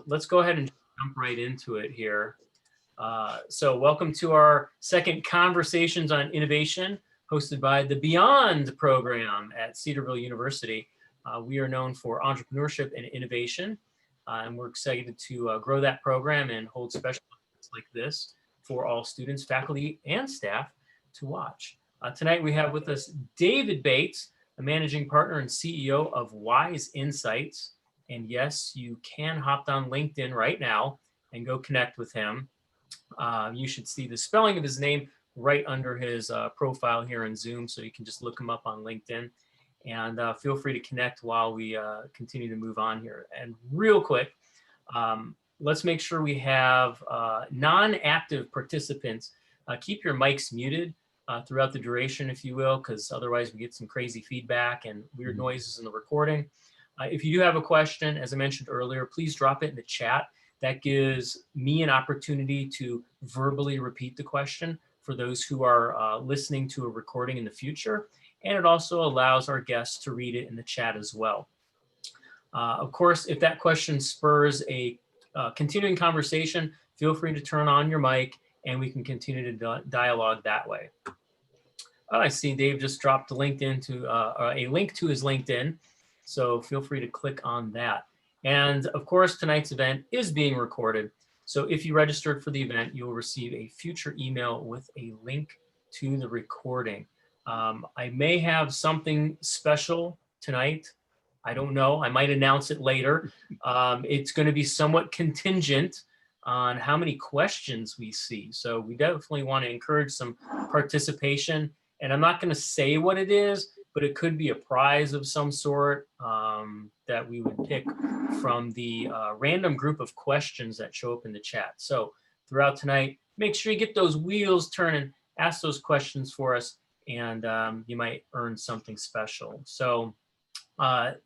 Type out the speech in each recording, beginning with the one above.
Let's go ahead and jump right into it here. So welcome to our second Conversations on Innovation, hosted by the Beyond program at Cedarville University. We are known for entrepreneurship and innovation, and we're excited to grow that program and hold special events like this for all students, faculty, and staff to watch. Tonight we have with us David Bates, a managing partner and CEO of Wise Insights. And yes, you can hop down LinkedIn right now and go connect with him. You should see the spelling of his name right under his profile here in Zoom, so you can just look him up on LinkedIn. And feel free to connect while we continue to move on here. And real quick, let's make sure we have non-active participants. Keep your mics muted throughout the duration, if you will, because otherwise we get some crazy feedback and weird noises in the recording. If you do have a question, as I mentioned earlier, please drop it in the chat. That gives me an opportunity to verbally repeat the question for those who are listening to a recording in the future. And it also allows our guests to read it in the chat as well. Of course, if that question spurs a continuing conversation, feel free to turn on your mic and we can continue to dialogue that way. I see Dave just dropped a link to his LinkedIn. So feel free to click on that. And of course, tonight's event is being recorded. So if you registered for the event, you will receive a future email with a link to the recording. I may have something special tonight. I don't know. I might announce it later. It's going to be somewhat contingent on how many questions we see. So we definitely want to encourage some participation. And I'm not going to say what it is, but it could be a prize of some sort that we would pick from the random group of questions that show up in the chat. So throughout tonight, make sure you get those wheels turning, ask those questions for us, and you might earn something special. So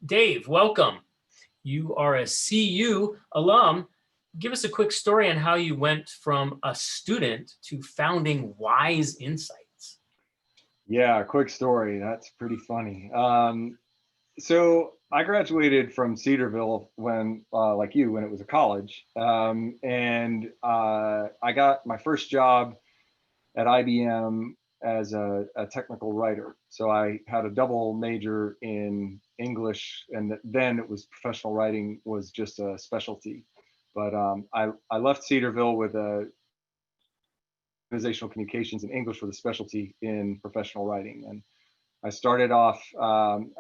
Dave, welcome. You are a CU alum. Give us a quick story on how you went from a student to founding Wise Insights. Yeah, quick story. That's pretty funny. So I graduated from Cedarville when, like you, when it was a college. And I got my first job at IBM as a technical writer. So I had a double major in English, and then it was professional writing was just a specialty. But I left Cedarville with a organizational communications and English with a specialty in professional writing. And I started off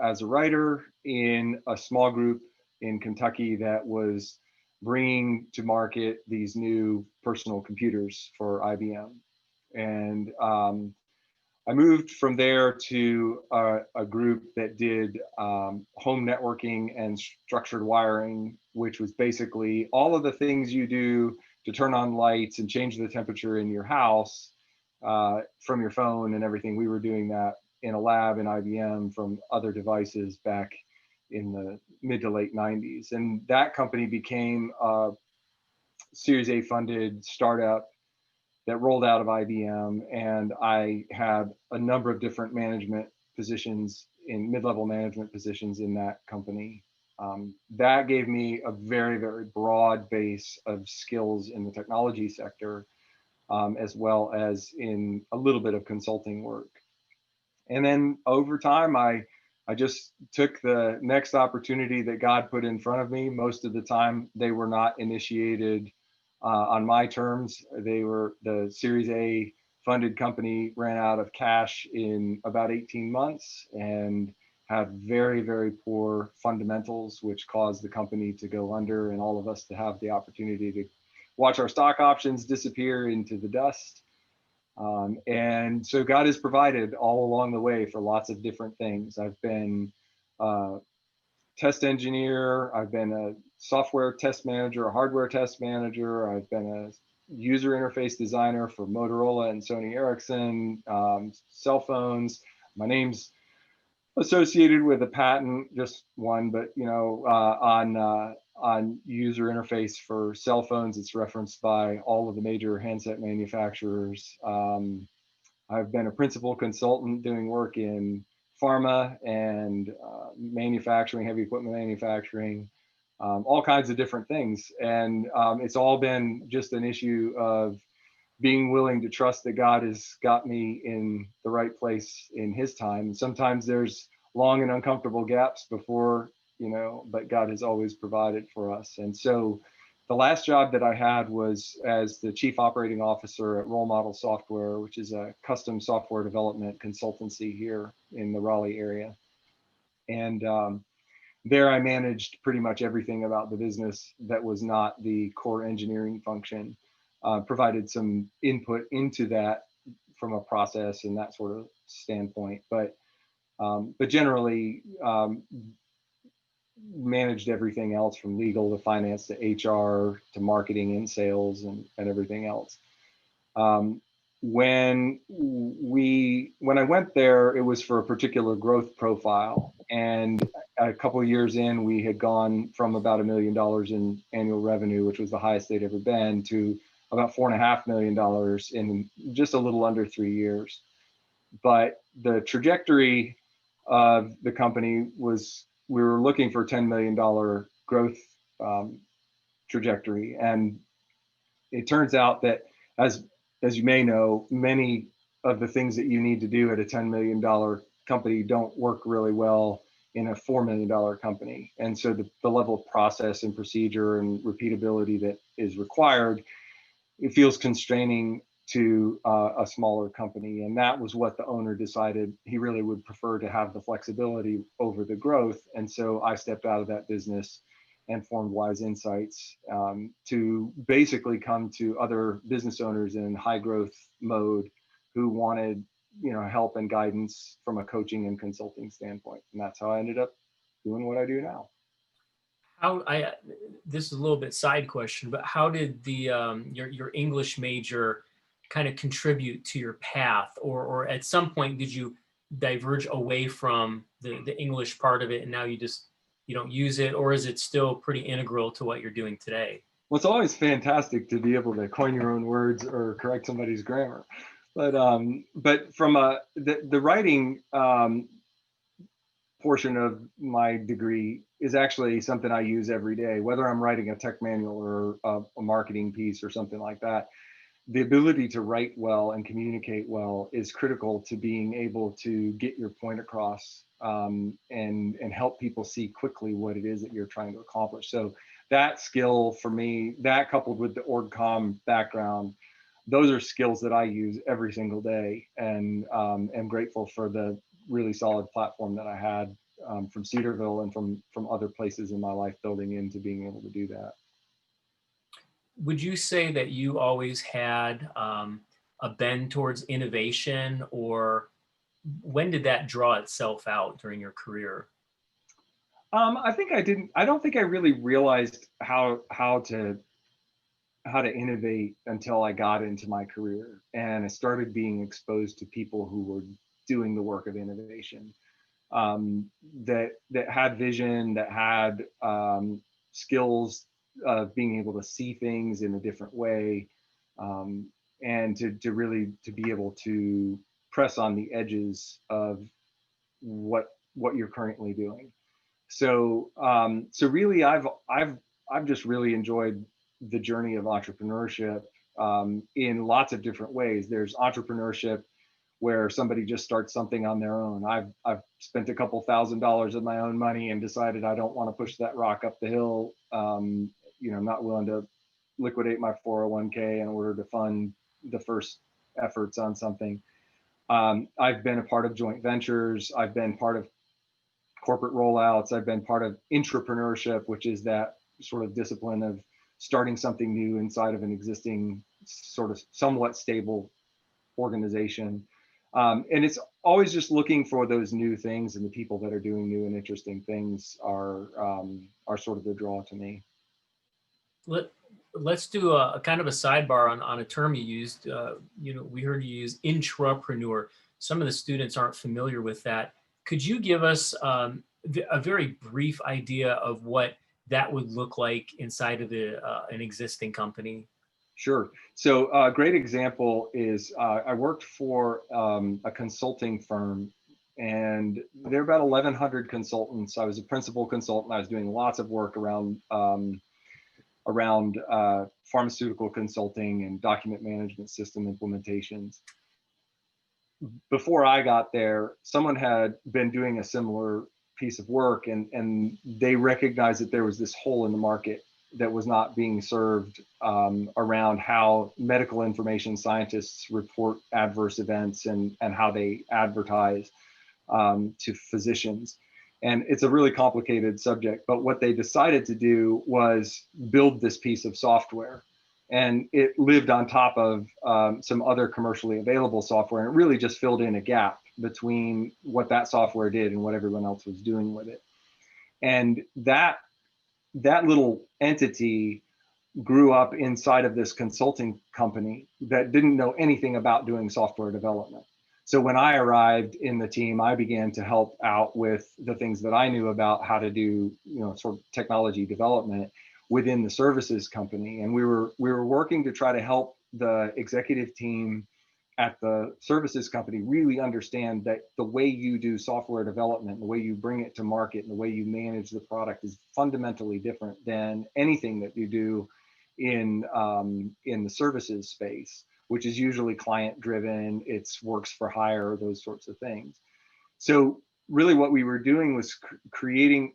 as a writer in a small group in Kentucky that was bringing to market these new personal computers for IBM. And I moved from there to a group that did home networking and structured wiring, which was basically all of the things you do to turn on lights and change the temperature in your house from your phone and everything. We were doing that in a lab in IBM from other devices back in the mid to late 90s. And that company became a Series A funded startup that rolled out of IBM. And I had a number of different management positions in mid-level management positions in that company. That gave me a very, very broad base of skills in the technology sector, as well as in a little bit of consulting work. And then over time, I just took the next opportunity that God put in front of me. Most of the time, they were not initiated on my terms. They were the Series A funded company ran out of cash in about 18 months and had very, very poor fundamentals, which caused the company to go under and all of us to have the opportunity to watch our stock options disappear into the dust. And so God has provided all along the way for lots of different things. I've been a test engineer, I've been a software test manager, a hardware test manager, I've been a user interface designer for Motorola and Sony Ericsson, cell phones. My name's associated with a patent, just one, but on user interface for cell phones, it's referenced by all of the major handset manufacturers. I've been a principal consultant doing work in pharma and manufacturing, heavy equipment manufacturing. all kinds of different things. And it's all been just an issue of being willing to trust that God has got me in the right place in his time. And sometimes there's long and uncomfortable gaps before, but God has always provided for us. And so the last job that I had was as the chief operating officer at Role Model Software, which is a custom software development consultancy here in the Raleigh area. And there I managed pretty much everything about the business that was not the core engineering function, provided some input into that from a process and that sort of standpoint, but generally managed everything else from legal to finance to HR to marketing and sales and everything else. When I went there, it was for a particular growth profile, and a couple of years in, we had gone from about $1 million in annual revenue, which was the highest they'd ever been, to about $4.5 million in just a little under 3 years. But the trajectory of the company was, we were looking for $10 million growth trajectory, and it turns out that as you may know, many of the things that you need to do at a $10 million company don't work really well in a $4 million company. And so the level of process and procedure and repeatability that is required, it feels constraining to a smaller company. And that was what the owner decided. He really would prefer to have the flexibility over the growth. And so I stepped out of that business and formed Wise Insights to basically come to other business owners in high growth mode who wanted, help and guidance from a coaching and consulting standpoint. And that's how I ended up doing what I do now. This is a little bit side question, but how did the your English major kind of contribute to your path, or at some point did you diverge away from the English part of it and now you don't use it, or is it still pretty integral to what you're doing today? Well, it's always fantastic to be able to coin your own words or correct somebody's grammar, but from the writing portion of my degree is actually something I use every day, whether I'm writing a tech manual or a marketing piece or something like that. The ability to write well and communicate well is critical to being able to get your point across and help people see quickly what it is that you're trying to accomplish. So that skill for me, that coupled with the org-com background, those are skills that I use every single day, and am grateful for the really solid platform that I had from Cedarville and from other places in my life building into being able to do that. Would you say that you always had a bend towards innovation, or when did that draw itself out during your career? I don't think I really realized how to innovate until I got into my career and I started being exposed to people who were doing the work of innovation, that had vision, that had skills of being able to see things in a different way, and to really to be able to press on the edges of what you're currently doing. So so really I've just really enjoyed the journey of entrepreneurship in lots of different ways. There's entrepreneurship where somebody just starts something on their own. I've spent a couple $1,000s of my own money and decided I don't want to push that rock up the hill. I'm not willing to liquidate my 401k in order to fund the first efforts on something. I've been a part of joint ventures. I've been part of corporate rollouts. I've been part of intrapreneurship, which is that sort of discipline of starting something new inside of an existing sort of somewhat stable organization. And it's always just looking for those new things, and the people that are doing new and interesting things are sort of the draw to me. Let's do a kind of a sidebar on a term you used. We heard you use intrapreneur. Some of the students aren't familiar with that. Could you give us a very brief idea of what that would look like inside of an existing company? Sure. So a great example is I worked for a consulting firm and there are about 1,100 consultants. I was a principal consultant. I was doing lots of work around pharmaceutical consulting and document management system implementations. Before I got there, someone had been doing a similar piece of work, and they recognized that there was this hole in the market that was not being served around how medical information scientists report adverse events and how they advertise to physicians. And it's a really complicated subject, but what they decided to do was build this piece of software. And it lived on top of some other commercially available software. And it really just filled in a gap between what that software did and what everyone else was doing with it. And that little entity grew up inside of this consulting company that didn't know anything about doing software development. So when I arrived in the team, I began to help out with the things that I knew about how to do, sort of technology development within the services company. And we were working to try to help the executive team at the services company really understand that the way you do software development, the way you bring it to market, and the way you manage the product is fundamentally different than anything that you do in the services space, which is usually client driven. It's works for hire, those sorts of things. So really what we were doing was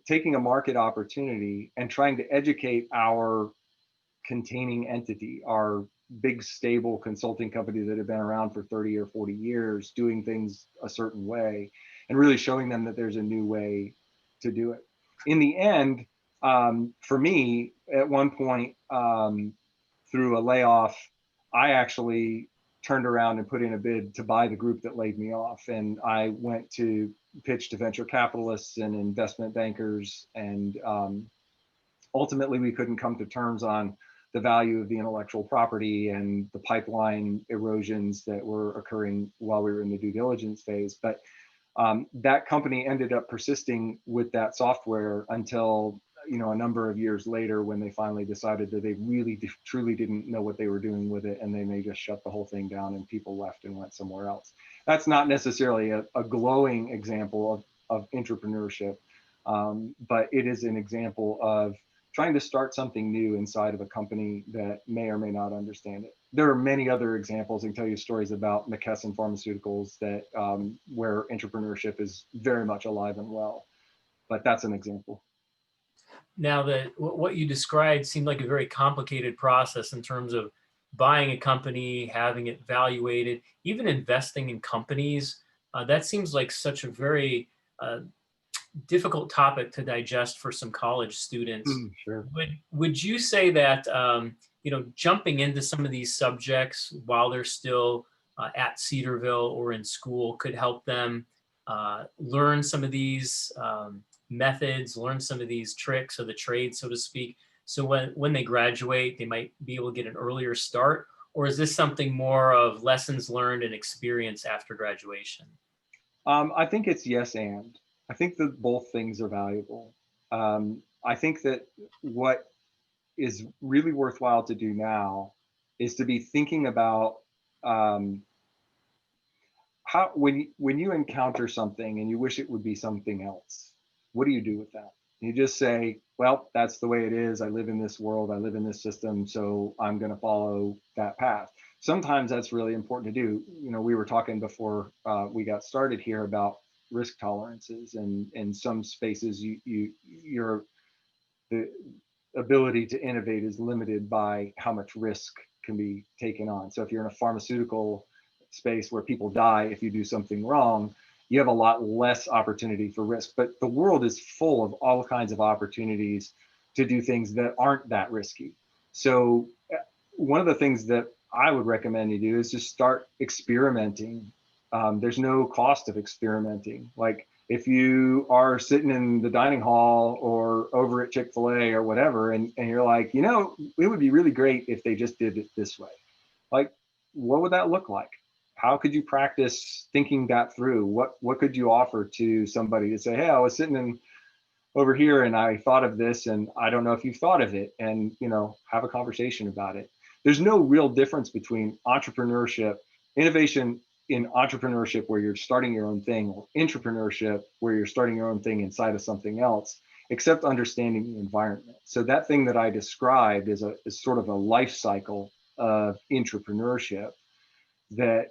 taking a market opportunity and trying to educate our containing entity, our big stable consulting company that had been around for 30 or 40 years doing things a certain way, and really showing them that there's a new way to do it. In the end, for me, at one point, through a layoff, I actually turned around and put in a bid to buy the group that laid me off. And I went to pitch to venture capitalists and investment bankers, and ultimately we couldn't come to terms on the value of the intellectual property and the pipeline erosions that were occurring while we were in the due diligence phase. But that company ended up persisting with that software until a number of years later, when they finally decided that they really truly didn't know what they were doing with it, and then they just shut the whole thing down and people left and went somewhere else. That's not necessarily a glowing example of entrepreneurship, but it is an example of trying to start something new inside of a company that may or may not understand it. There are many other examples. I can tell you stories about McKesson Pharmaceuticals that where entrepreneurship is very much alive and well, but that's an example. Now, what you described seemed like a very complicated process in terms of buying a company, having it valuated, even investing in companies. That seems like such a very difficult topic to digest for some college students. Sure. Would you say that jumping into some of these subjects while they're still at Cedarville or in school could help them learn some of these methods, learn some of these tricks of the trade, so to speak, so when they graduate, they might be able to get an earlier start? Or is this something more of lessons learned and experience after graduation? I think it's yes and. I think that both things are valuable. I think that what is really worthwhile to do now is to be thinking about how when you encounter something and you wish it would be something else, what do you do with that? You just say, well, that's the way it is. I live in this world. I live in this system. So I'm going to follow that path. Sometimes that's really important to do. We were talking before we got started here about risk tolerances, and in some spaces your the ability to innovate is limited by how much risk can be taken on. So if you're in a pharmaceutical space where people die if you do something wrong, you have a lot less opportunity for risk. But the world is full of all kinds of opportunities to do things that aren't that risky. So one of the things that I would recommend you do is just start experimenting. There's no cost of experimenting. Like if you are sitting in the dining hall or over at Chick-fil-A or whatever, and you're like, it would be really great if they just did it this way. Like, what would that look like? How could you practice thinking that through? What could you offer to somebody to say, hey, I was sitting over here and I thought of this, and I don't know if you've thought of it, and have a conversation about it. There's no real difference between entrepreneurship, innovation. in entrepreneurship where you're starting your own thing, or intrapreneurship where you're starting your own thing inside of something else, except understanding the environment. So that thing that I described is sort of a life cycle of intrapreneurship that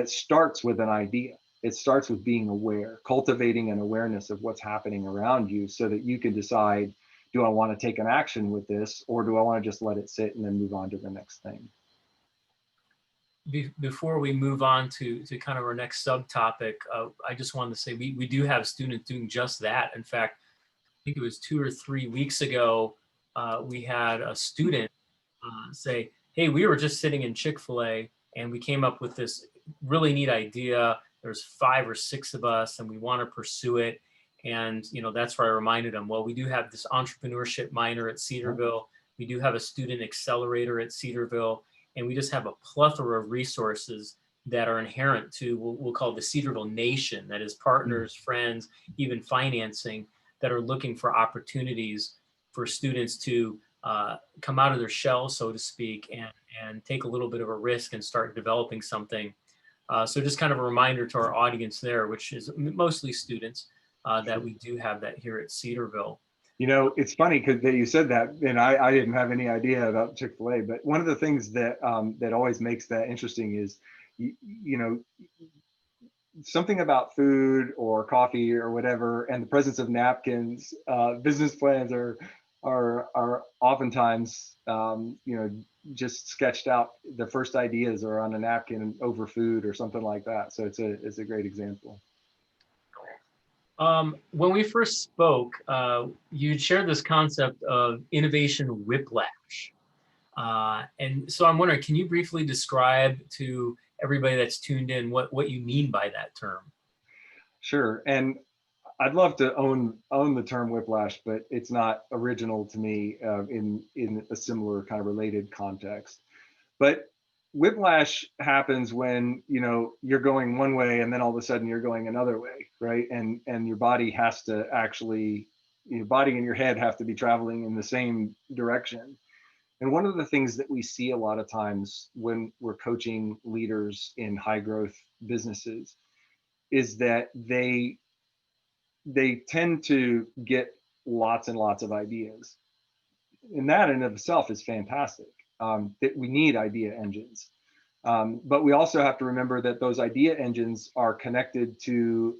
starts with an idea. It starts with being aware, cultivating an awareness of what's happening around you so that you can decide, do I want to take an action with this, or do I want to just let it sit and then move on to the next thing? Before we move on to kind of our next subtopic, I just wanted to say we do have students doing just that. In fact, I think it was 2 or 3 weeks ago, we had a student say, hey, we were just sitting in Chick-fil-A and we came up with this really neat idea. There's 5 or 6 of us and we want to pursue it. And, that's where I reminded them, well, we do have this entrepreneurship minor at Cedarville. We do have a student accelerator at Cedarville. And we just have a plethora of resources that are inherent to what we'll call the Cedarville Nation, that is partners, friends, even financing, that are looking for opportunities for students to come out of their shell, so to speak, and take a little bit of a risk and start developing something. So just kind of a reminder to our audience there, which is mostly students, that we do have that here at Cedarville. It's funny because you said that, and I didn't have any idea about Chick-fil-A, but one of the things that that always makes that interesting is, something about food or coffee or whatever, and the presence of napkins. Business plans are oftentimes, just sketched out. The first ideas are on a napkin over food or something like that. So it's a great example. When we first spoke, you shared this concept of innovation whiplash. And so I'm wondering, can you briefly describe to everybody that's tuned in what you mean by that term? Sure. And I'd love to own the term whiplash, but it's not original to me in a similar kind of related context. But whiplash happens when you're going one way and then all of a sudden you're going another way, right? And your body has to actually, your body and your head have to be traveling in the same direction. And one of the things that we see a lot of times when we're coaching leaders in high growth businesses is that they tend to get lots and lots of ideas. And that in of itself is fantastic. That we need idea engines. But we also have to remember that those idea engines are connected to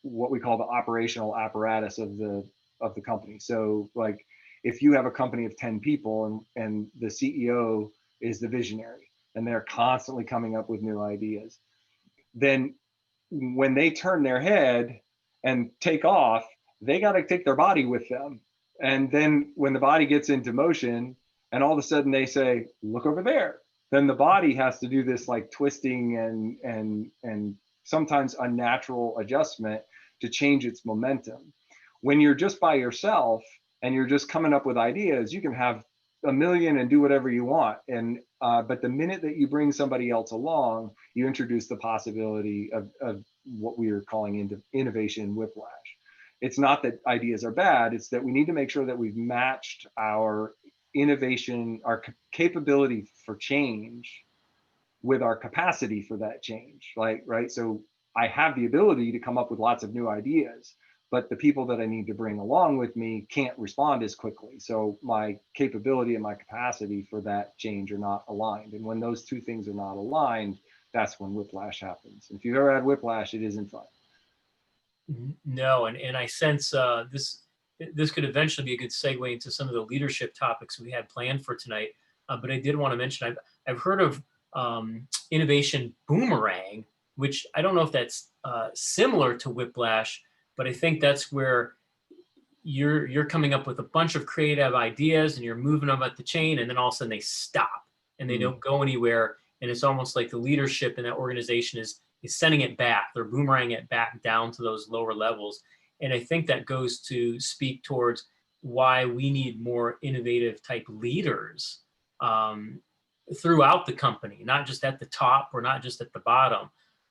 what we call the operational apparatus of the company. So like if you have a company of 10 people and the CEO is the visionary and they're constantly coming up with new ideas, then when they turn their head and take off, they got to take their body with them. And then when the body gets into motion and all of a sudden they say, look over there, then the body has to do this like twisting and sometimes unnatural adjustment to change its momentum. When you're just by yourself and you're just coming up with ideas, you can have a million and do whatever you want. And but the minute that you bring somebody else along, you introduce the possibility of what we are calling innovation whiplash. It's not that ideas are bad, it's that we need to make sure that we've matched our innovation, our capability for change with our capacity for that change, right? So I have the ability to come up with lots of new ideas, but the people that I need to bring along with me can't respond as quickly. So my capability and my capacity for that change are not aligned. And when those two things are not aligned, that's when whiplash happens. And if you've ever had whiplash, it isn't fun. No, and I sense this could eventually be a good segue into some of the leadership topics we had planned for tonight. But I did want to mention I've heard of innovation boomerang, which I don't know if that's similar to whiplash, but I think that's where you're coming up with a bunch of creative ideas and you're moving them up the chain, and then all of a sudden they stop and they don't go anywhere. And it's almost like the leadership in that organization is sending it back. They're boomeranging it back down to those lower levels. And I think that goes to speak towards why we need more innovative type leaders throughout the company, not just at the top or not just at the bottom.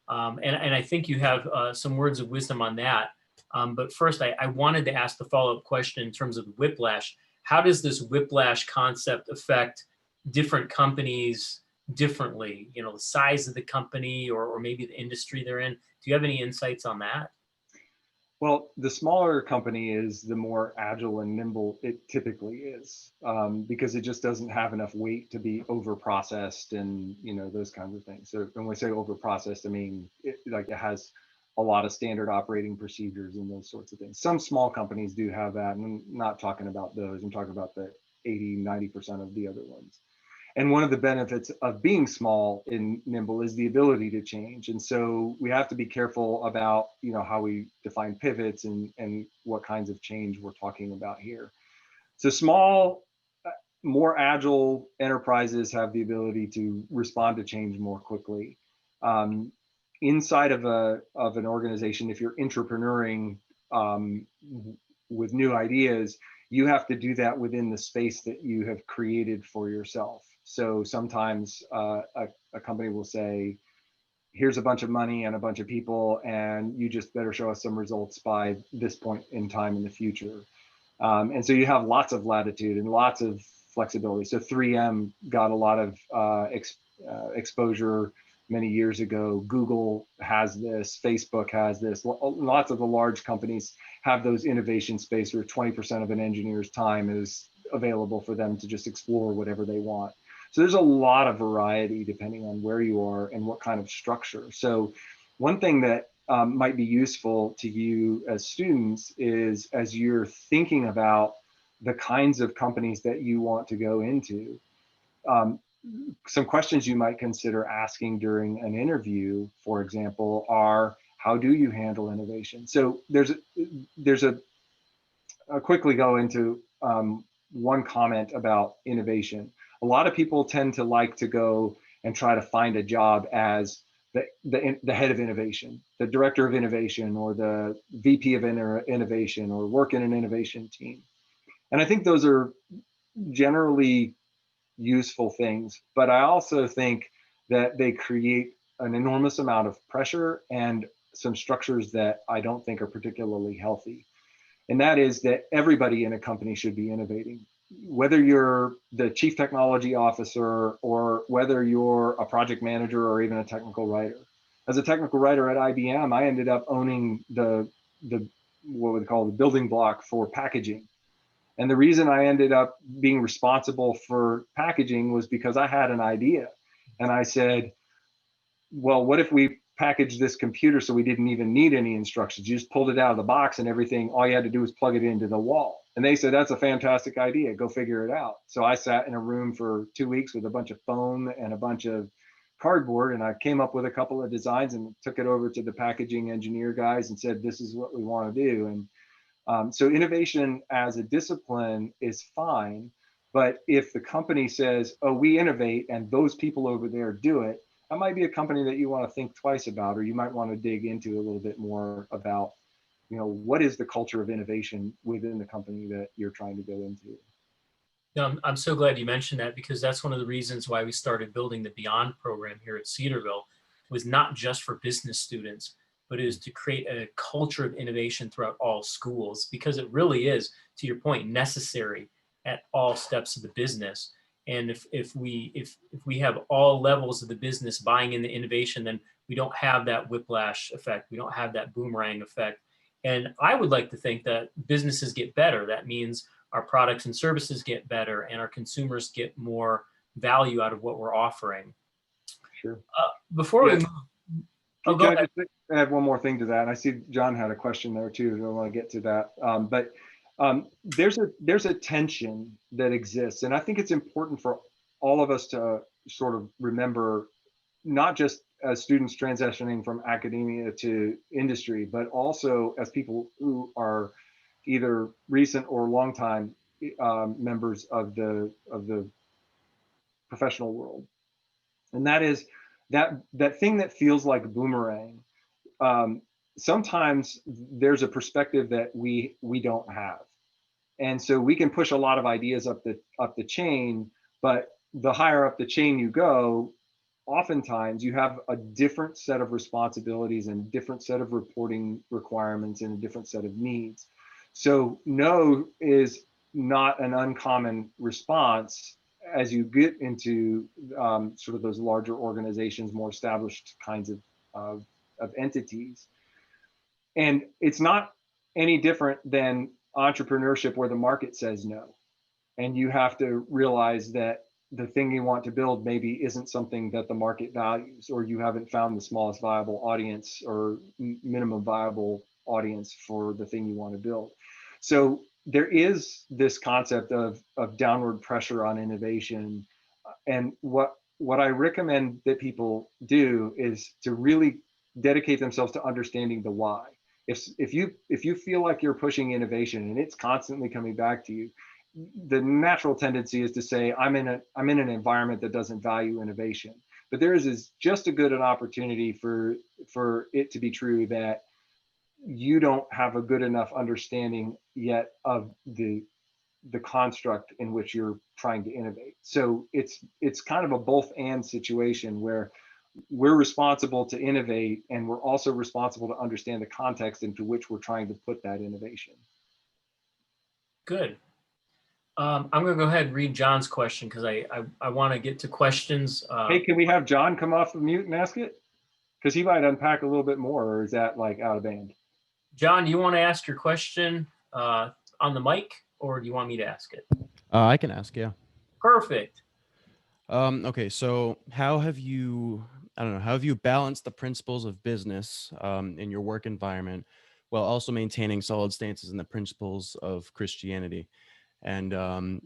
And I think you have some words of wisdom on that. But first, I wanted to ask the follow-up question in terms of whiplash. How does this whiplash concept affect different companies differently? You know, the size of the company or maybe the industry they're in. Do you have any insights on that? Well, the smaller company is the more agile and nimble it typically is, because it just doesn't have enough weight to be over processed and those kinds of things. So when we say over processed, I mean it has a lot of standard operating procedures and those sorts of things. Some small companies do have that, and I'm not talking about those. I'm talking about the 80-90% of the other ones. And one of the benefits of being small and nimble is the ability to change. And so we have to be careful about, how we define pivots and what kinds of change we're talking about here. So small, more agile enterprises have the ability to respond to change more quickly. Um, Inside of an organization, if you're intrapreneuring um, with new ideas, you have to do that within the space that you have created for yourself. So sometimes a company will say, here's a bunch of money and a bunch of people, and you just better show us some results by this point in time in the future. And so you have lots of latitude and lots of flexibility. So 3M got a lot of exposure many years ago. Google has this, Facebook has this. Lots of the large companies have those innovation space where 20% of an engineer's time is available for them to just explore whatever they want. So there's a lot of variety depending on where you are and what kind of structure. So one thing that might be useful to you as students is, as you're thinking about the kinds of companies that you want to go into, some questions you might consider asking during an interview, for example, are, how do you handle innovation? So I'll quickly go into one comment about innovation. A lot of people tend to like to go and try to find a job as the head of innovation, the director of innovation, or the VP of innovation, or work in an innovation team. And I think those are generally useful things, but I also think that they create an enormous amount of pressure and some structures that I don't think are particularly healthy. And that is that everybody in a company should be innovating. Whether you're the chief technology officer or whether you're a project manager or even a technical writer. As a technical writer at IBM, I ended up owning the what we call the building block for packaging. And the reason I ended up being responsible for packaging was because I had an idea. And I said, well, what if we package this computer so we didn't even need any instructions? You just pulled it out of the box and everything, all you had to do was plug it into the wall. And they said, that's a fantastic idea. Go figure it out. So I sat in a room for 2 weeks with a bunch of foam and a bunch of cardboard, and I came up with a couple of designs and took it over to the packaging engineer guys and said, this is what we want to do. And so innovation as a discipline is fine. But if the company says, oh, we innovate and those people over there do it, that might be a company that you want to think twice about, or you might want to dig into a little bit more about, what is the culture of innovation within the company that you're trying to go into. No, I'm so glad you mentioned that, because that's one of the reasons why we started building the Beyond program here at Cedarville, was not just for business students, but is to create a culture of innovation throughout all schools, because it really is, to your point, necessary at all steps of the business. And if we have all levels of the business buying into innovation, then we don't have that whiplash effect. We don't have that boomerang effect. And I would like to think that businesses get better. That means our products and services get better and our consumers get more value out of what we're offering. Sure. Before we Yeah. move, oh, Can go I ahead. just add one more thing to that? And I see John had a question there too. I want to get to that. But there's a tension that exists, and I think it's important for all of us to sort of remember, not just as students transitioning from academia to industry, but also as people who are either recent or longtime members of the professional world. And that is that thing that feels like a boomerang. um, Sometimes there's a perspective that we don't have, and so we can push a lot of ideas up the chain, but the higher up the chain you go, oftentimes you have a different set of responsibilities and a different set of reporting requirements and a different set of needs. So no is not an uncommon response as you get into sort of those larger organizations, more established kinds of entities. And it's not any different than entrepreneurship where the market says no. And you have to realize that the thing you want to build maybe isn't something that the market values, or you haven't found the smallest viable audience or minimum viable audience for the thing you want to build. So there is this concept of downward pressure on innovation. And what I recommend that people do is to really dedicate themselves to understanding the why. If you feel like you're pushing innovation and it's constantly coming back to you, the natural tendency is to say, I'm in an environment that doesn't value innovation. But there is just a good an opportunity for it to be true that you don't have a good enough understanding yet of the construct in which you're trying to innovate. So it's kind of a both and situation where we're responsible to innovate, and we're also responsible to understand the context into which we're trying to put that innovation. Good. I'm going to go ahead and read John's question because I want to get to questions. Hey, can we have John come off of mute and ask it? Because he might unpack a little bit more, or is that like out of band? John, do you want to ask your question on the mic, or do you want me to ask it? I can ask, yeah. Perfect. Okay, so how have you balanced the principles of business in your work environment while also maintaining solid stances in the principles of Christianity? And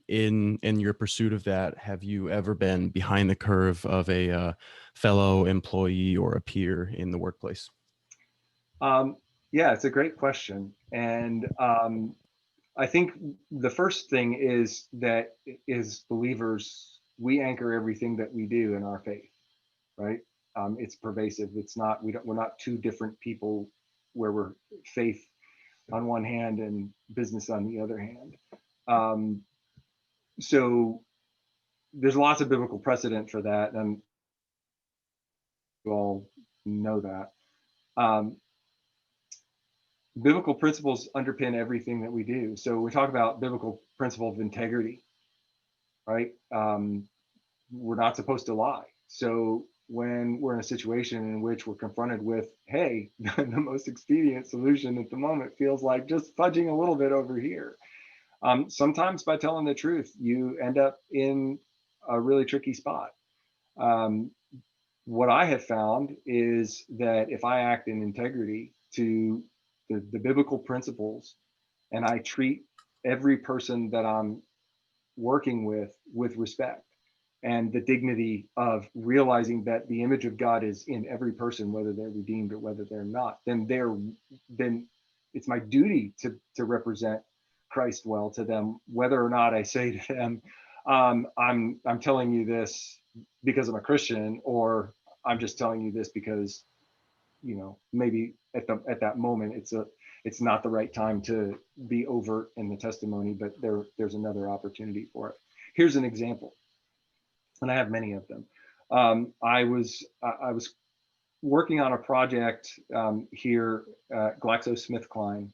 in your pursuit of that, have you ever been behind the curve of a fellow employee or a peer in the workplace? Yeah, it's a great question. And I think the first thing is that as believers, we anchor everything that we do in our faith, right? It's pervasive. It's not, we're not two different people where we're faith on one hand and business on the other hand. So there's lots of biblical precedent for that, and you all know that. Biblical principles underpin everything that we do. So we talk about biblical principle of integrity, right? We're not supposed to lie. So when we're in a situation in which we're confronted with, hey, the most expedient solution at the moment feels like just fudging a little bit over here. Sometimes by telling the truth, you end up in a really tricky spot. What I have found is that if I act in integrity to the biblical principles, and I treat every person that I'm working with respect and the dignity of realizing that the image of God is in every person, whether they're redeemed or whether they're not, then it's my duty to represent Christ well to them, whether or not I say to them, I'm telling you this because I'm a Christian, or I'm just telling you this because, you know, maybe at that moment it's not the right time to be overt in the testimony, but there's another opportunity for it. Here's an example, and I have many of them. I was working on a project here at GlaxoSmithKline,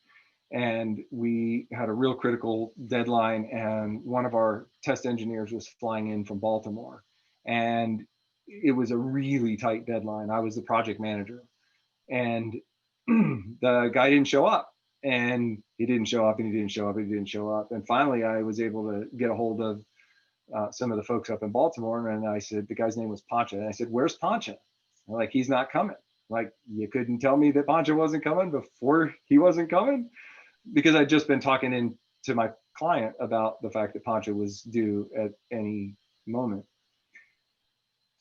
and we had a real critical deadline, and one of our test engineers was flying in from Baltimore, and it was a really tight deadline. I was the project manager, and the guy didn't show up, and he didn't show up, and he didn't show up, and he didn't show up. And finally, I was able to get a hold of some of the folks up in Baltimore, and I said, the guy's name was Pancha, and I said, where's Pancha? Like, he's not coming. Like, you couldn't tell me that Pancha wasn't coming before he wasn't coming? Because I'd just been talking to my client about the fact that Pancha was due at any moment.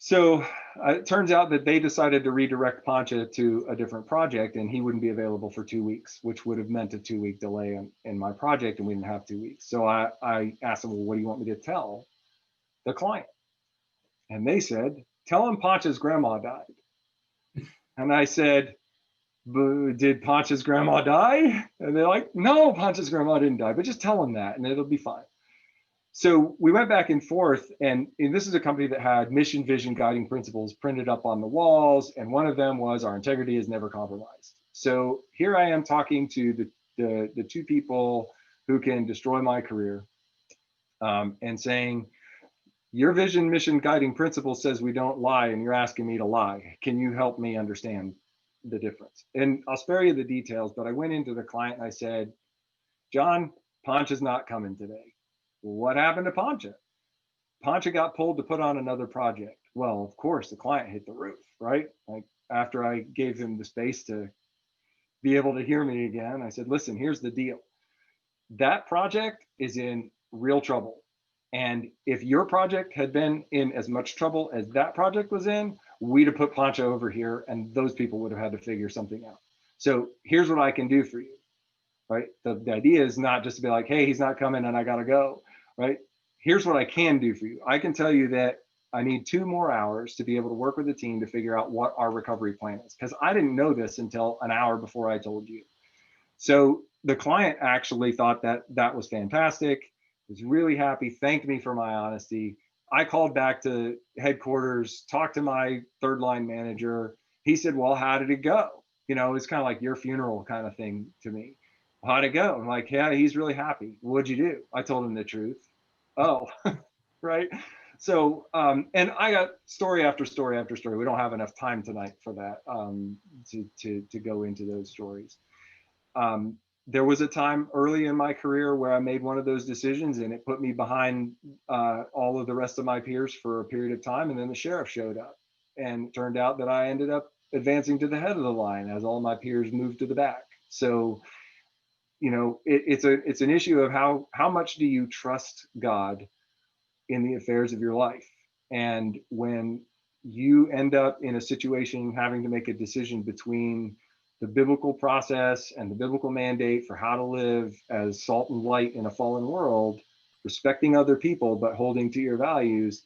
So it turns out that they decided to redirect Pancha to a different project, and he wouldn't be available for 2 weeks, which would have meant a 2-week delay in my project, and we didn't have 2 weeks. So I asked them, well, what do you want me to tell the client? And they said, tell him Pancha's grandma died. And I said, did Pancha's grandma die? And they're like, no, Pancha's grandma didn't die, but just tell him that and it'll be fine. So we went back and forth, and this is a company that had mission, vision, guiding principles printed up on the walls, and one of them was our integrity is never compromised. So here I am talking to the two people who can destroy my career, and saying, your vision, mission, guiding principle says we don't lie, and you're asking me to lie. Can you help me understand the difference? And I'll spare you the details, but I went into the client and I said, John, Pancha's not coming today. What happened to Pancha? Pancha got pulled to put on another project. Well, of course, the client hit the roof, right? Like, after I gave him the space to be able to hear me again, I said, listen, here's the deal. That project is in real trouble. And if your project had been in as much trouble as that project was in, we'd have put Pancha over here and those people would have had to figure something out. So here's what I can do for you, right? The idea is not just to be like, hey, he's not coming and I gotta go, right? Here's what I can do for you. I can tell you that I need 2 more hours to be able to work with the team to figure out what our recovery plan is, because I didn't know this until an hour before I told you. So the client actually thought that that was fantastic, was really happy, thanked me for my honesty. I called back to headquarters, talked to my third line manager. He said, well, how did it go? You know, it's kind of like your funeral kind of thing to me. How'd it go? I'm like, yeah, he's really happy. What'd you do? I told him the truth. Oh, right. So, and I got story after story after story. We don't have enough time tonight for that, to go into those stories. Um, there was a time early in my career where I made one of those decisions and it put me behind all of the rest of my peers for a period of time. And then the sheriff showed up, and it turned out that I ended up advancing to the head of the line as all my peers moved to the back. So, you know, it's an issue of how much do you trust God in the affairs of your life. And when you end up in a situation having to make a decision between the biblical process and the biblical mandate for how to live as salt and light in a fallen world, respecting other people, but holding to your values,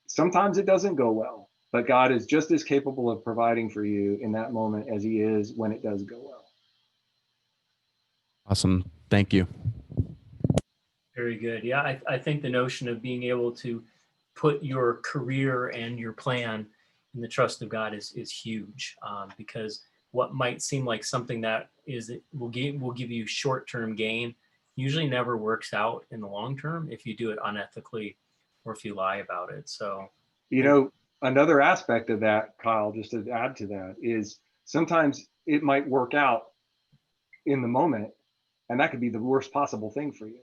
sometimes it doesn't go well. But God is just as capable of providing for you in that moment as he is when it does go well. Awesome. Thank you. Very good. Yeah, I think the notion of being able to put your career and your plan in the trust of God is huge, because what might seem like something that will give you short-term gain usually never works out in the long term if you do it unethically or if you lie about it. So, You know, another aspect of that, Kyle, just to add to that, is sometimes it might work out in the moment, and that could be the worst possible thing for you.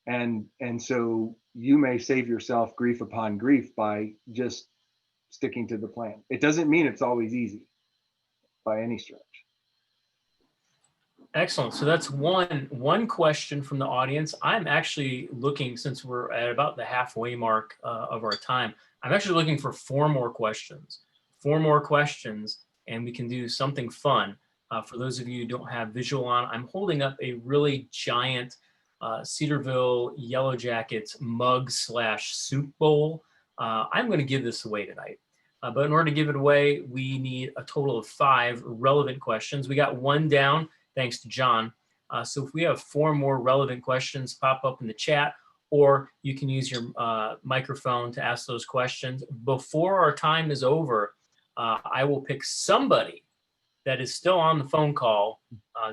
And so you may save yourself grief upon grief by just sticking to the plan. It doesn't mean it's always easy by any stretch. excellent. So that's one question from the audience. I'm actually looking, since we're at about the halfway mark of our time, I'm actually looking for 4 more questions. 4 more questions, and we can do something fun. For those of you who don't have visual on, I'm holding up a really giant Cedarville Yellow Jackets mug / soup bowl. I'm going to give this away tonight. But in order to give it away, we need a total of 5 relevant questions. We got 1 down, thanks to John. So if we have 4 more relevant questions, pop up in the chat, or you can use your microphone to ask those questions. Before our time is over, I will pick somebody that is still on the phone call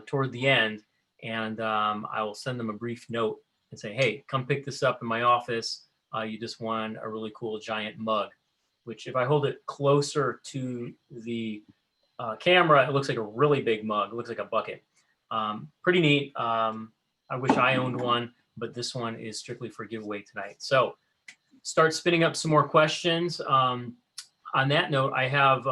toward the end, and I will send them a brief note and say, hey, come pick this up in my office. You just won a really cool giant mug, which if I hold it closer to the camera, it looks like a really big mug. It looks like a bucket. Pretty neat. I wish I owned one, but this one is strictly for giveaway tonight. So start spinning up some more questions. On that note, I have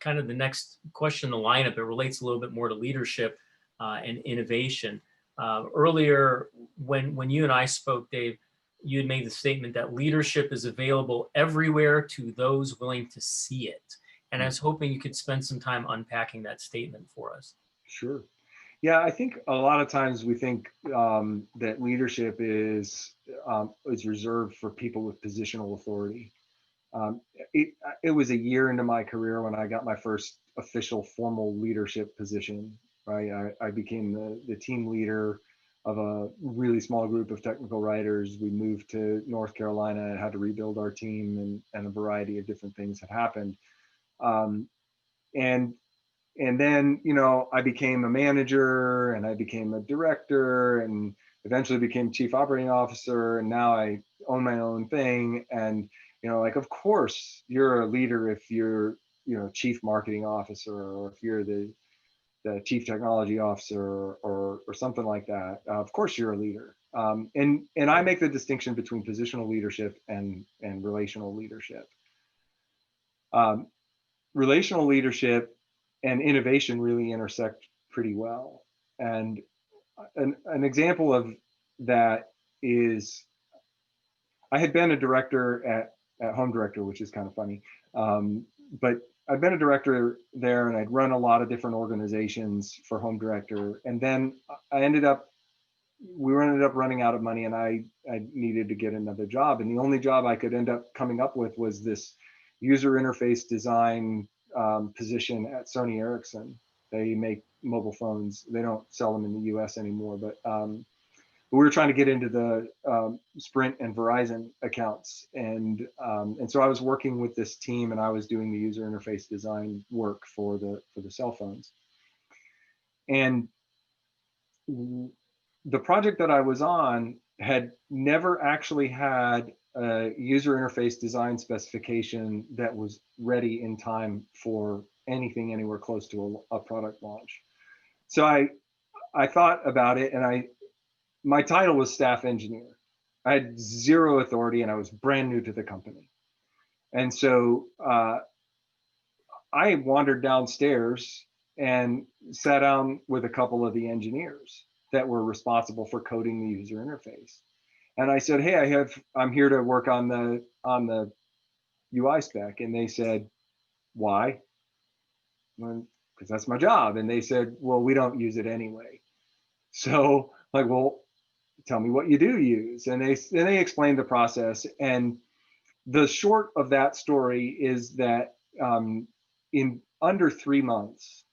kind of the next question in the lineup. It relates a little bit more to leadership and innovation. Earlier, when you and I spoke, Dave, you had made the statement that leadership is available everywhere to those willing to see it. And I was hoping you could spend some time unpacking that statement for us. Sure. Yeah, I think a lot of times we think that leadership is reserved for people with positional authority. It was a year into my career when I got my first official formal leadership position. Right, I became the team leader of a really small group of technical writers. We moved to North Carolina and had to rebuild our team, and a variety of different things had happened. And then, you know, I became a manager and I became a director, and eventually became chief operating officer, and now I own my own thing. And like, of course you're a leader if you're chief marketing officer, or if you're the chief technology officer, or something like that. Of course you're a leader. And I make the distinction between positional leadership and relational leadership. um, Relational leadership and innovation really intersect pretty well. And an example of that is, I had been a director at Home Director, which is kind of funny. But I'd been a director there, and I'd run a lot of different organizations for Home Director. And then we ended up running out of money, and I needed to get another job. And the only job I could end up coming up with was this user interface design position at Sony Ericsson. They make mobile phones. They don't sell them in the US anymore, but we were trying to get into the Sprint and Verizon accounts. And so I was working with this team, and I was doing the user interface design work for the cell phones. And the project that I was on had never actually had a user interface design specification that was ready in time for anything anywhere close to a product launch. So I thought about it, and my title was staff engineer. I had zero authority, and I was brand new to the company. And so I wandered downstairs and sat down with a couple of the engineers that were responsible for coding the user interface. And I said, hey, I'm here to work on the UI spec. And they said, why? Well, because that's my job. And they said, well, we don't use it anyway. So like, well, tell me what you do use. And they explained the process. And the short of that story is that in under 3 months,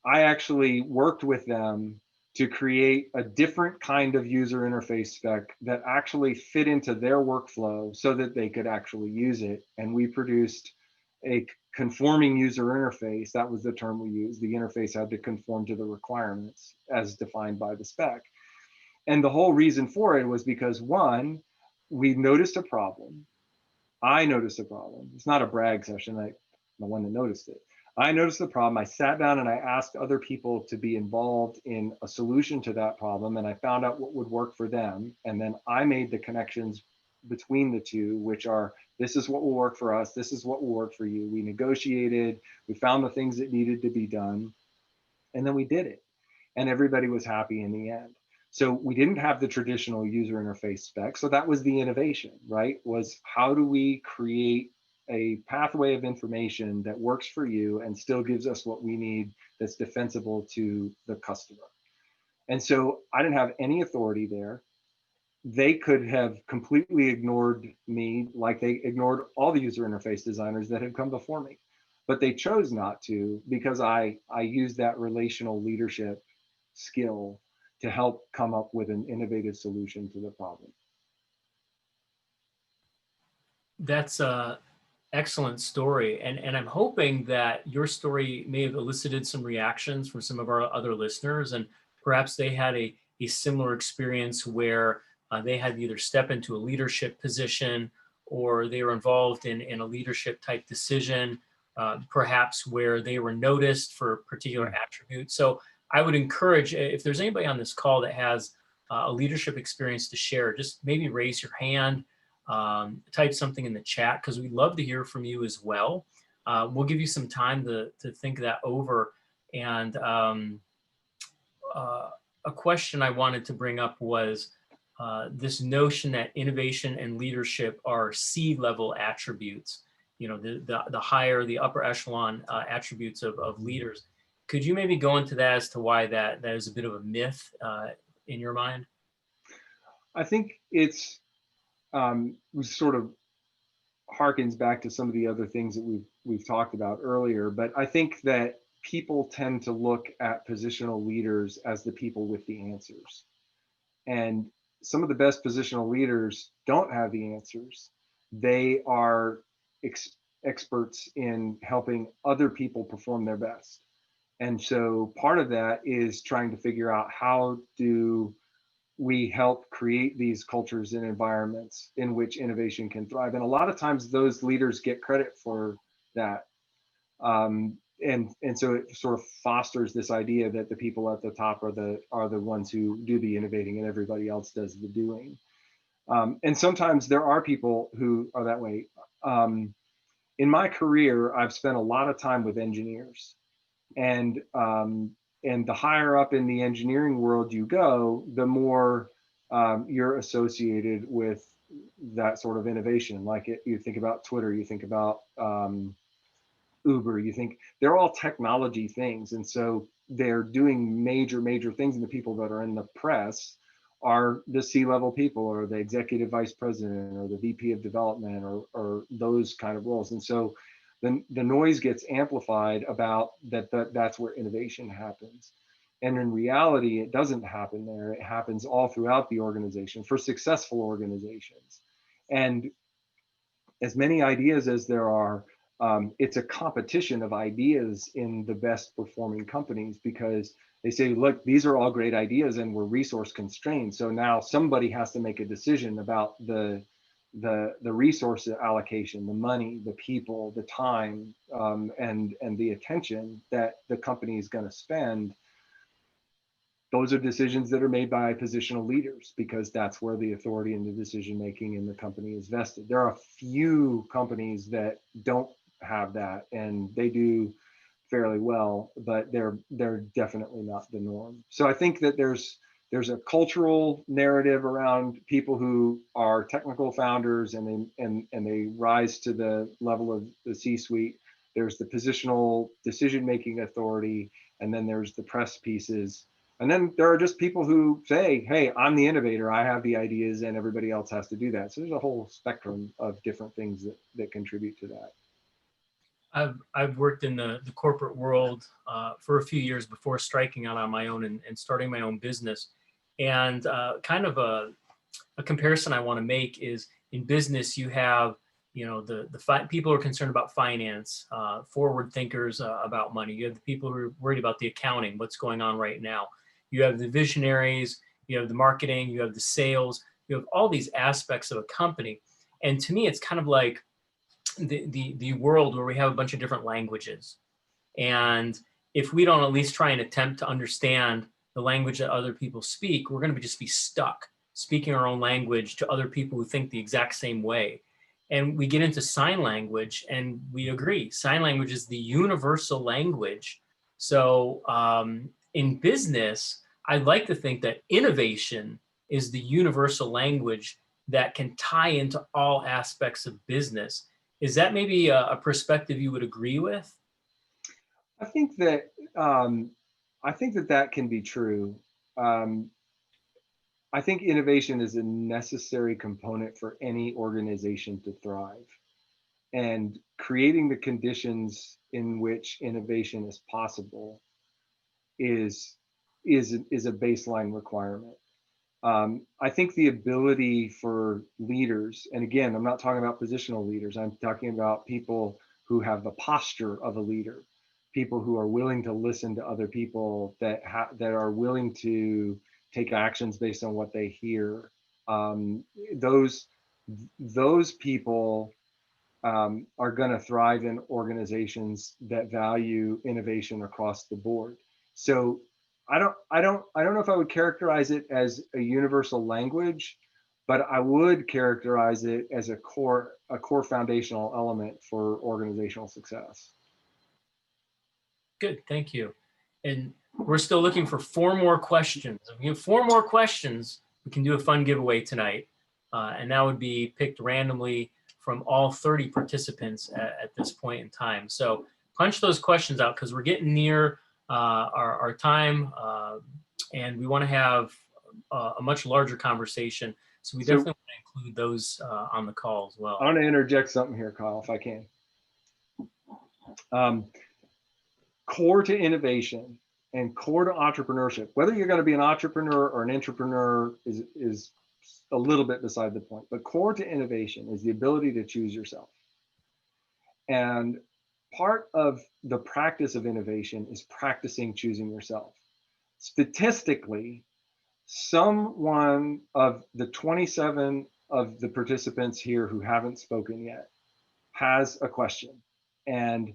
I actually worked with them to create a different kind of user interface spec that actually fit into their workflow so that they could actually use it. And we produced a conforming user interface. That was the term we used. The interface had to conform to the requirements as defined by the spec. And the whole reason for it was because, one, we noticed a problem. I noticed a problem. It's not a brag session. I'm the one that noticed it. I noticed the problem. I sat down and I asked other people to be involved in a solution to that problem, and I found out what would work for them. And then I made the connections between the two, which are, this is what will work for us, this is what will work for you. We negotiated, we found the things that needed to be done, and then we did it. And everybody was happy in the end. So we didn't have the traditional user interface spec. So that was the innovation, right? Was, how do we create a pathway of information that works for you and still gives us what we need, that's defensible to the customer? And so I didn't have any authority there. They could have completely ignored me, like they ignored all the user interface designers that had come before me. But they chose not to, because I used that relational leadership skill to help come up with an innovative solution to the problem. That's a excellent story. And I'm hoping that your story may have elicited some reactions from some of our other listeners, and perhaps they had a similar experience where they had to either step into a leadership position, or they were involved in a leadership type decision, perhaps where they were noticed for particular attributes. So I would encourage, if there's anybody on this call that has a leadership experience to share, just maybe raise your hand, type something in the chat, because we'd love to hear from you as well. We'll give you some time to think that over. And a question I wanted to bring up was this notion that innovation and leadership are C-level attributes, the higher, the upper echelon attributes of leaders. Could you maybe go into that as to why that is a bit of a myth in your mind? I think it's sort of harkens back to some of the other things that we've talked about earlier. But I think that people tend to look at positional leaders as the people with the answers. And some of the best positional leaders don't have the answers. They are experts in helping other people perform their best. And so part of that is trying to figure out, how do we help create these cultures and environments in which innovation can thrive. And a lot of times those leaders get credit for that. And so it sort of fosters this idea that the people at the top are the ones who do the innovating and everybody else does the doing. And sometimes there are people who are that way. In my career, I've spent a lot of time with engineers, and the higher up in the engineering world you go, the more you're associated with that sort of innovation. Like you think about Twitter, you think about Uber, you think they're all technology things, and so they're doing major things, and the people that are in the press are the C-level people, or the executive vice president, or the VP of development, or those kind of roles. And so the noise gets amplified about that's where innovation happens. And in reality, it doesn't happen there. It happens all throughout the organization for successful organizations. And as many ideas as there are, it's a competition of ideas in the best performing companies, because they say, look, these are all great ideas and we're resource constrained. So now somebody has to make a decision about the resource allocation, the money, the people, the time, and the attention that the company is going to spend. Those are decisions that are made by positional leaders, because that's where the authority and the decision making in the company is vested. There are a few companies that don't have that, and they do fairly well, but they're definitely not the norm. So I think that there's a cultural narrative around people who are technical founders, and they rise to the level of the C-suite. There's the positional decision making authority, and then there's the press pieces. And then there are just people who say, hey, I'm the innovator, I have the ideas, and everybody else has to do that. So there's a whole spectrum of different things that contribute to that. I've worked in the corporate world for a few years before striking out on my own and starting my own business. And kind of a comparison I want to make is, in business, you have, the people who are concerned about finance, forward thinkers about money. You have the people who are worried about the accounting, what's going on right now. You have the visionaries, you have the marketing, you have the sales, you have all these aspects of a company. And to me, it's kind of like the world where we have a bunch of different languages. And if we don't at least try and attempt to understand the language that other people speak, we're going to just be stuck speaking our own language to other people who think the exact same way. And we get into sign language, and we agree, sign language is the universal language. So in business, I'd like to think that innovation is the universal language that can tie into all aspects of business. Is that maybe a perspective you would agree with? I think that that can be true. I think innovation is a necessary component for any organization to thrive, and creating the conditions in which innovation is possible is a baseline requirement. I think the ability for leaders, and again, I'm not talking about positional leaders, I'm talking about people who have the posture of a leader, people who are willing to listen to other people, that are willing to take actions based on what they hear. Those people are going to thrive in organizations that value innovation across the board. So I don't know if I would characterize it as a universal language, but I would characterize it as a core foundational element for organizational success. Good, thank you. And we're still looking for 4 more questions. If we have 4 more questions, we can do a fun giveaway tonight. And that would be picked randomly from all 30 participants at this point in time. So punch those questions out, because we're getting near our time, and we want to have a much larger conversation. So we definitely want to include those on the call as well. I want to interject something here, Kyle, if I can. Core to innovation and core to entrepreneurship, whether you're going to be an entrepreneur or an intrapreneur is a little bit beside the point, but core to innovation is the ability to choose yourself. And part of the practice of innovation is practicing choosing yourself. Statistically, someone of the 27 of the participants here who haven't spoken yet has a question. And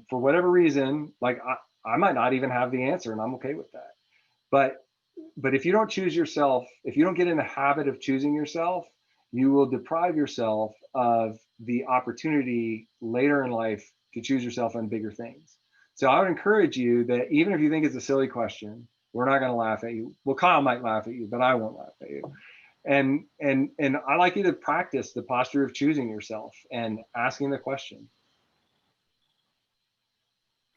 for whatever reason, like I might not even have the answer, and I'm okay with that. But if you don't choose yourself, if you don't get in the habit of choosing yourself, you will deprive yourself of the opportunity later in life to choose yourself on bigger things. So I would encourage you that even if you think it's a silly question, we're not going to laugh at you. Well, Kyle might laugh at you, but I won't laugh at you. And I like you to practice the posture of choosing yourself and asking the question.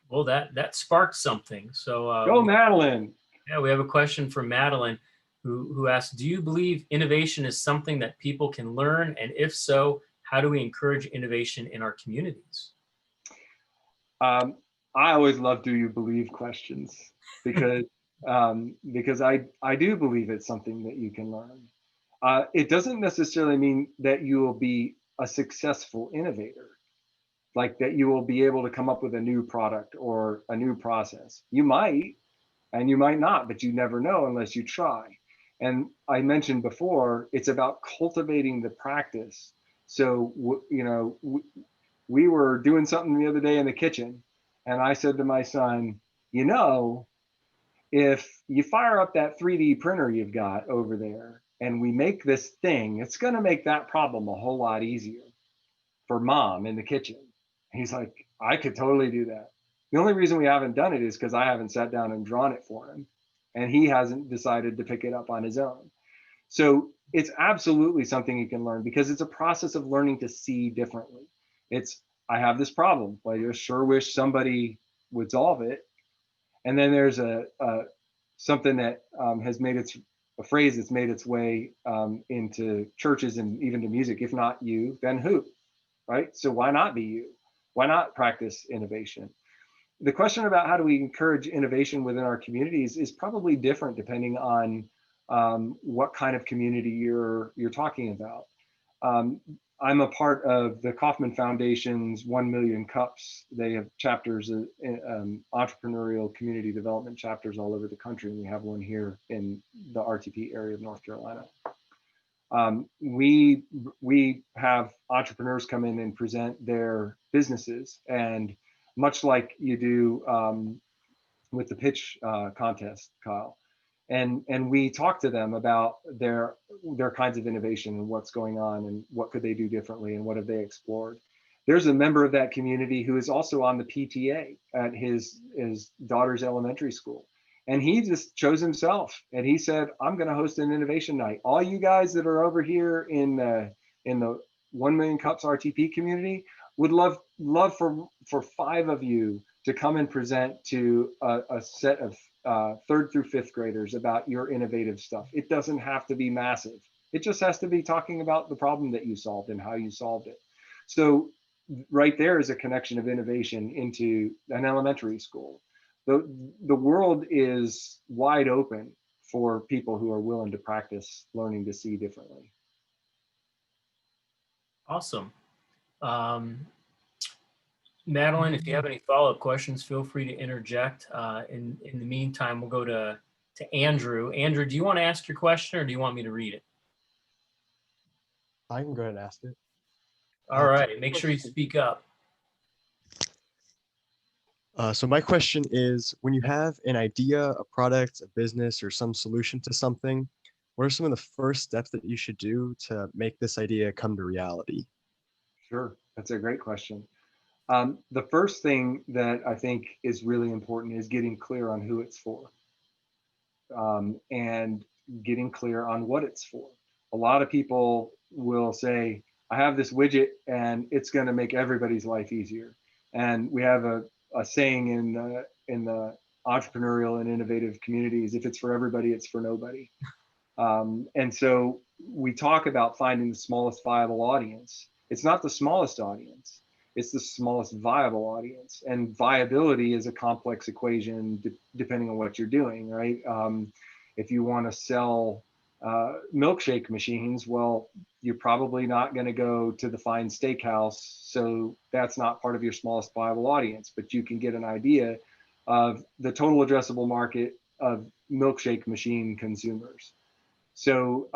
Well, that sparked something. So Go, Madeline. yeah, we have a question from Madeline who asks, do you believe innovation is something that people can learn? And if so, how do we encourage innovation in our communities? I always love "Do you believe?" questions because I do believe it's something that you can learn. It doesn't necessarily mean that you will be a successful innovator, like that you will be able to come up with a new product or a new process. You might, and you might not, but you never know unless you try. And I mentioned before, it's about cultivating the practice. So, we were doing something the other day in the kitchen, and I said to my son, you know, if you fire up that 3D printer you've got over there and we make this thing, it's going to make that problem a whole lot easier for mom in the kitchen. He's like, I could totally do that. The only reason we haven't done it is because I haven't sat down and drawn it for him, and he hasn't decided to pick it up on his own. So it's absolutely something you can learn because it's a process of learning to see differently. It's, I have this problem. Well, I sure wish somebody would solve it. And then there's something that has made a phrase that's made its way into churches and even to music. If not you, then who? Right? So why not be you? Why not practice innovation? The question about how do we encourage innovation within our communities is probably different depending on what kind of community you're talking about. I'm a part of the Kauffman Foundation's 1 Million Cups. They have chapters, entrepreneurial community development chapters all over the country, and we have one here in the RTP area of North Carolina. We have entrepreneurs come in and present their businesses, and much like you do with the pitch contest, Kyle, and we talk to them about their kinds of innovation and what's going on and what could they do differently and what have they explored. There's a member of that community who is also on the PTA at his daughter's elementary school. And he just chose himself, and he said, I'm going to host an innovation night. All you guys that are over here in the 1 Million Cups RTP community would love for 5 of you to come and present to a set of 3rd through 5th graders about your innovative stuff. It doesn't have to be massive. It just has to be talking about the problem that you solved and how you solved it. So right there is a connection of innovation into an elementary school. The world is wide open for people who are willing to practice learning to see differently. Awesome. Madeline, if you have any follow-up questions, feel free to interject. In the meantime, we'll go to Andrew. Andrew, do you want to ask your question or do you want me to read it? I can go ahead and ask it. All right, make sure you speak up. So my question is, when you have an idea, a product, a business, or some solution to something, what are some of the first steps that you should do to make this idea come to reality? Sure, that's a great question. The first thing that I think is really important is getting clear on who it's for, and getting clear on what it's for. A lot of people will say, I have this widget and it's going to make everybody's life easier. And we have a saying in the entrepreneurial and innovative communities: if it's for everybody, it's for nobody. And so we talk about finding the smallest viable audience. It's not the smallest audience, it's the smallest viable audience. And viability is a complex equation depending on what you're doing, right? If you want to sell milkshake machines, well, you're probably not going to go to the fine steakhouse. So that's not part of your smallest viable audience, but you can get an idea of the total addressable market of milkshake machine consumers. So,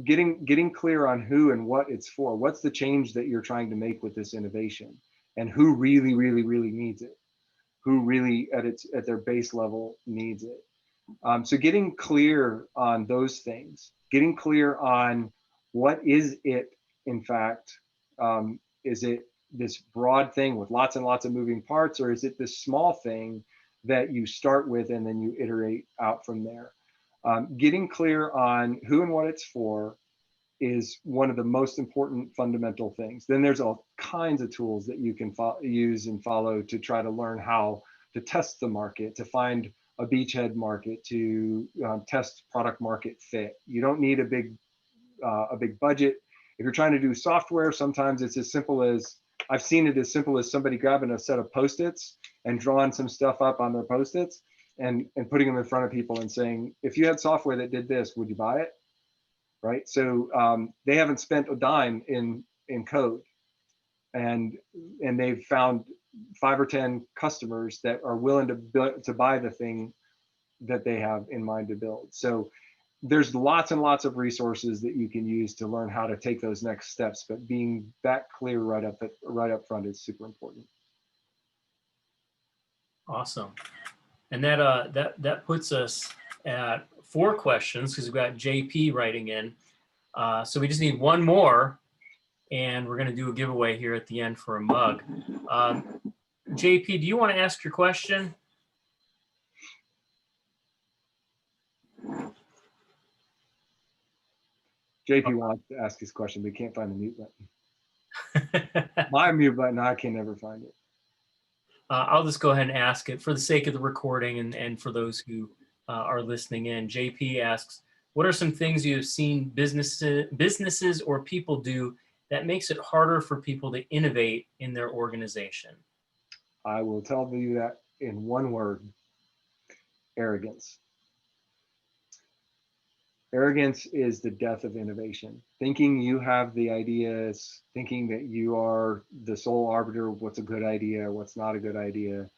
getting clear on who and what it's for. What's the change that you're trying to make with this innovation, and who really, really, really needs it? Who really at their base level needs it? So getting clear on those things, getting clear on what is it, in fact, is it this broad thing with lots and lots of moving parts, or is it this small thing that you start with and then you iterate out from there? Getting clear on who and what it's for is one of the most important fundamental things. Then there's all kinds of tools that you can use and follow to try to learn how to test the market, to find a beachhead market, to test product market fit. You don't need a big budget. If you're trying to do software, sometimes it's as simple as, I've seen it as simple as somebody grabbing a set of Post-its and drawing some stuff up on their Post-its and putting them in front of people and saying, if you had software that did this, would you buy it? Right? So they haven't spent a dime in code, and they've found 5 or 10 customers that are willing to buy the thing that they have in mind to build. So there's lots and lots of resources that you can use to learn how to take those next steps, but being that clear right up front is super important. Awesome. And that puts us at 4 questions, because we've got JP writing in. So we just need one more, and we're going to do a giveaway here at the end for a mug. JP, do you want to ask your question? JP wants to ask his question, but he can't find the mute button. My mute button, I can never find it. I'll just go ahead and ask it for the sake of the recording and for those who are listening in. JP asks, what are some things you have seen businesses or people do that makes it harder for people to innovate in their organization? I will tell you that in one word: arrogance. Arrogance is the death of innovation. Thinking you have the ideas, thinking that you are the sole arbiter of what's a good idea, what's not a good idea,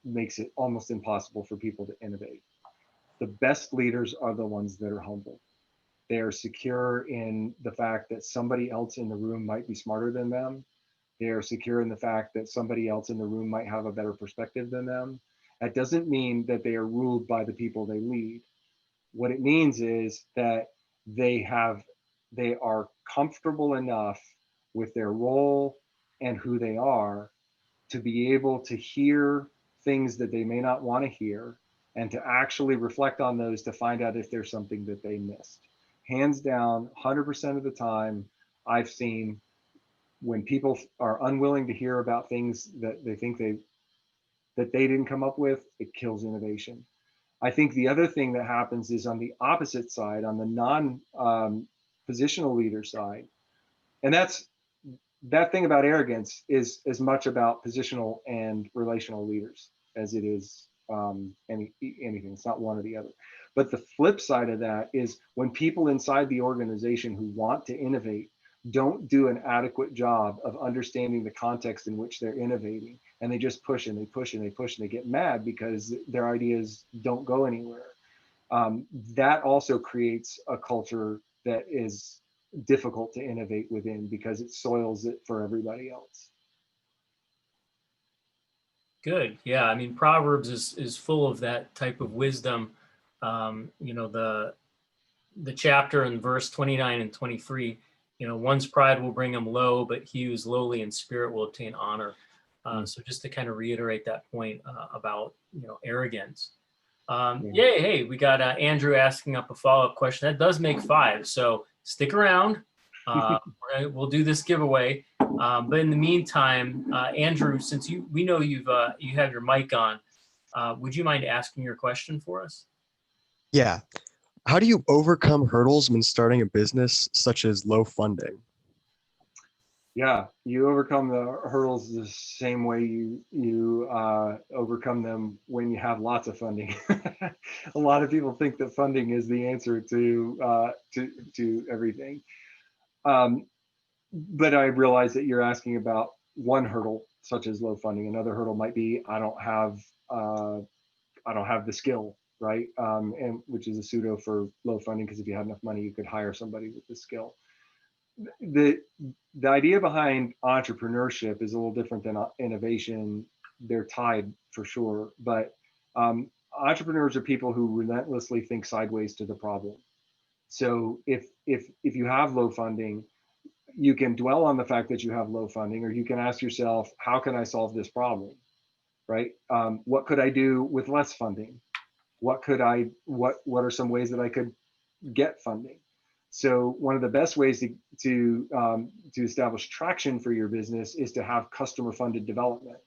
makes it almost impossible for people to innovate. The best leaders are the ones that are humble. They are secure in the fact that somebody else in the room might be smarter than them. They are secure in the fact that somebody else in the room might have a better perspective than them. That doesn't mean that they are ruled by the people they lead. What it means is that they are comfortable enough with their role and who they are to be able to hear things that they may not want to hear, and to actually reflect on those to find out if there's something that they missed. Hands down, 100% of the time, I've seen when people are unwilling to hear about things that they think that they didn't come up with, it kills innovation. I think the other thing that happens is on the opposite side, on the non-positional leader side, and that thing about arrogance is as much about positional and relational leaders as it is anything. It's not one or the other. But the flip side of that is when people inside the organization who want to innovate don't do an adequate job of understanding the context in which they're innovating, and they just push and they push and they push and they get mad because their ideas don't go anywhere. That also creates a culture that is difficult to innovate within because it soils it for everybody else. Good. Yeah. I mean, Proverbs is full of that type of wisdom. The chapter in verse 29 and 23, one's pride will bring him low, but he who is lowly in spirit will obtain honor. So just to kind of reiterate that point about, arrogance. Yay, hey, we got Andrew asking up a follow-up question. That does make 5. So stick around. We'll do this giveaway. But in the meantime, Andrew, since we know you have your mic on, would you mind asking your question for us? Yeah. How do you overcome hurdles when starting a business, such as low funding? Yeah, you overcome the hurdles the same way you overcome them when you have lots of funding. A lot of people think that funding is the answer to everything. But I realize that you're asking about one hurdle, such as low funding. Another hurdle might be I don't have I don't have the skill, right? And which is a pseudo for low funding, because if you had enough money, you could hire somebody with the skill. The idea behind entrepreneurship is a little different than innovation. They're tied for sure, but entrepreneurs are people who relentlessly think sideways to the problem. So if you have low funding, you can dwell on the fact that you have low funding, or you can ask yourself, how can I solve this problem, right? What could I do with less funding? What are some ways that I could get funding? So one of the best ways to establish traction for your business is to have customer funded development,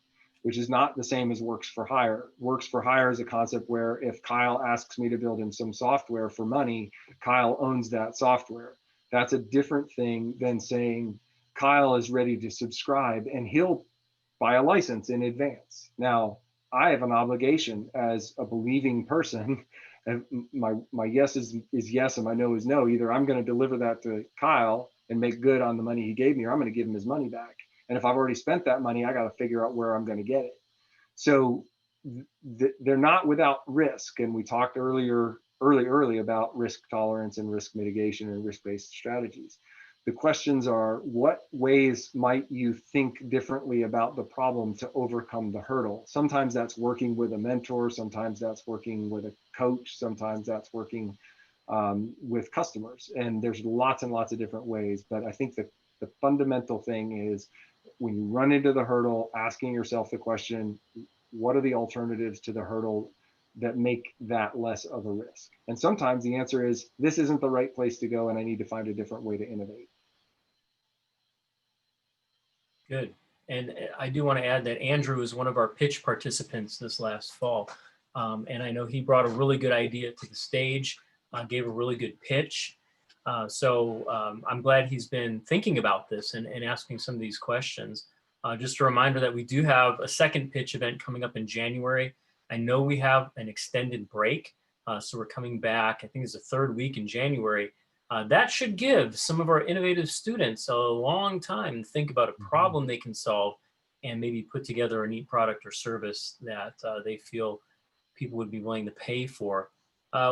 which is not the same as works for hire. Works for hire is a concept where if Kyle asks me to build him some software for money, Kyle owns that software. That's a different thing than saying Kyle is ready to subscribe and he'll buy a license in advance. Now, I have an obligation as a believing person, and my yes is yes and my no is no. Either I'm going to deliver that to Kyle and make good on the money he gave me, or I'm going to give him his money back. And if I've already spent that money, I got to figure out where I'm going to get it. So they're not without risk. And we talked early about risk tolerance and risk mitigation and risk-based strategies. The questions are, what ways might you think differently about the problem to overcome the hurdle? Sometimes that's working with a mentor, sometimes that's working with a coach, sometimes that's working with customers. And there's lots and lots of different ways. But I think that the fundamental thing is, when you run into the hurdle, asking yourself the question, what are the alternatives to the hurdle that make that less of a risk? And sometimes the answer is, this isn't the right place to go and I need to find a different way to innovate. Good. And I do want to add that Andrew is one of our pitch participants this last fall. And I know he brought a really good idea to the stage, gave a really good pitch. So I'm glad he's been thinking about this and asking some of these questions. Just a reminder that we do have a second pitch event coming up in January. I know we have an extended break, so we're coming back. I think it's the third week in January. That should give some of our innovative students a long time to think about a problem they can solve and maybe put together a neat product or service that they feel people would be willing to pay for.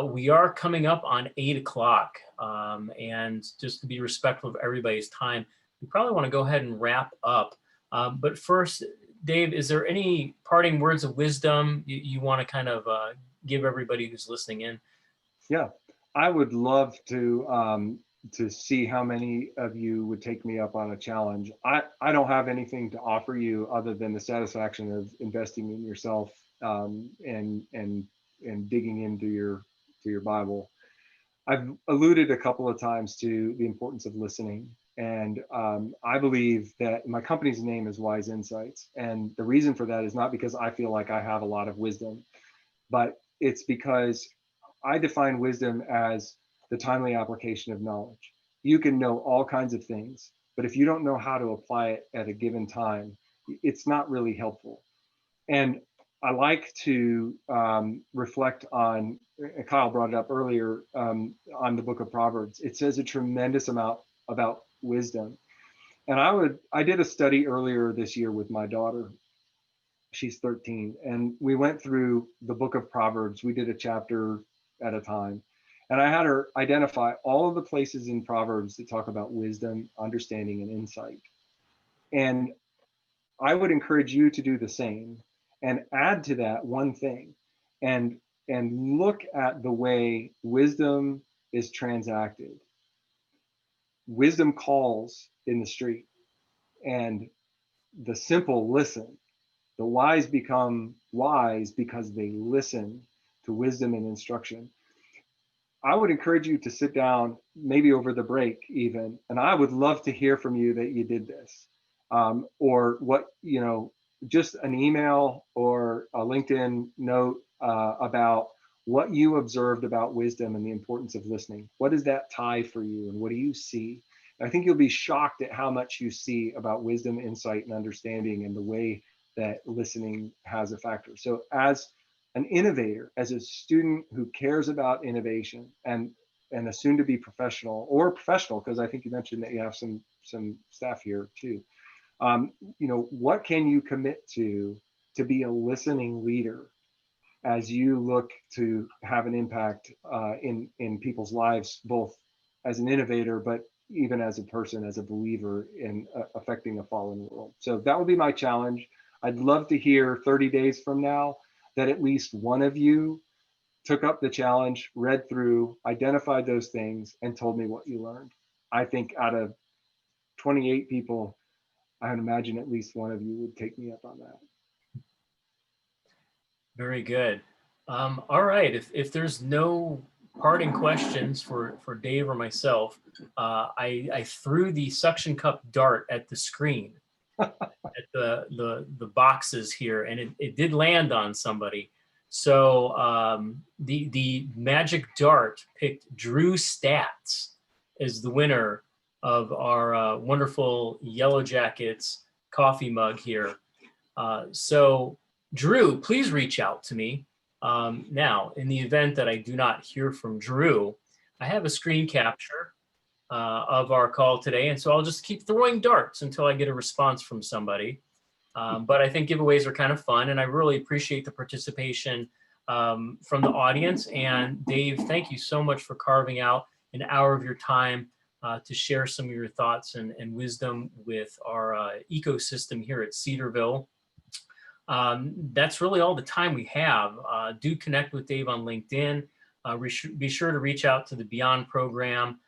We are coming up on 8 o'clock, and just to be respectful of everybody's time, we probably want to go ahead and wrap up. But first, Dave, is there any parting words of wisdom you want to kind of give everybody who's listening in? Yeah, I would love to see how many of you would take me up on a challenge. I don't have anything to offer you other than the satisfaction of investing in yourself and digging into your Bible. I've alluded a couple of times to the importance of listening. And I believe that my company's name is Wise Insights. And the reason for that is not because I feel like I have a lot of wisdom, but it's because I define wisdom as the timely application of knowledge. You can know all kinds of things, but if you don't know how to apply it at a given time, it's not really helpful. And I like to reflect on, Kyle brought it up earlier, on the book of Proverbs. It says a tremendous amount about wisdom. And I did a study earlier this year with my daughter. She's 13. And we went through the book of Proverbs. We did a chapter at a time. And I had her identify all of the places in Proverbs that talk about wisdom, understanding, and insight. And I would encourage you to do the same and add to that one thing and look at the way wisdom is transacted. Wisdom calls in the street, and the simple listen. The wise become wise because they listen to wisdom and instruction. I would encourage you to sit down, maybe over the break even, and I would love to hear from you that you did this. Or what, just an email or a LinkedIn note about what you observed about wisdom and the importance of listening. What does that tie for you, and what do you see? I think you'll be shocked at how much you see about wisdom, insight, and understanding, and the way that listening has a factor. So as an innovator, as a student who cares about innovation, and a soon-to-be professional, because I think you mentioned that you have some staff here too. What can you commit to be a listening leader as you look to have an impact in people's lives, both as an innovator, but even as a person, as a believer in affecting a fallen world. So that would be my challenge. I'd love to hear 30 days from now that at least one of you took up the challenge, read through, identified those things, and told me what you learned. I think out of 28 people, I would imagine at least one of you would take me up on that. Very good. All right. If there's no parting questions for Dave or myself, I threw the suction cup dart at the screen at the boxes here, and it did land on somebody. So the magic dart picked Drew Stats as the winner of our wonderful Yellow Jackets coffee mug here. So Drew, please reach out to me. Now, in the event that I do not hear from Drew, I have a screen capture of our call today, and so I'll just keep throwing darts until I get a response from somebody. But I think giveaways are kind of fun, and I really appreciate the participation from the audience. And Dave, thank you so much for carving out an hour of your time to share some of your thoughts and wisdom with our ecosystem here at Cedarville. That's really all the time we have. Do connect with Dave on LinkedIn. Be sure to reach out to the Beyond program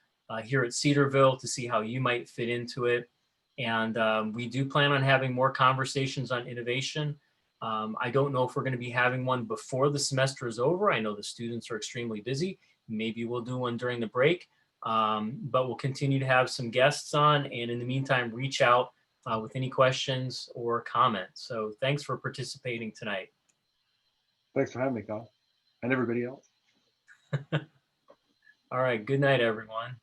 here at Cedarville to see how you might fit into it. And we do plan on having more conversations on innovation. I don't know if we're going to be having one before the semester is over. I know the students are extremely busy. Maybe we'll do one during the break, but we'll continue to have some guests on. And in the meantime, reach out with any questions or comments. So thanks for participating tonight. Thanks for having me, Kyle, and everybody else. All right. Good night, everyone.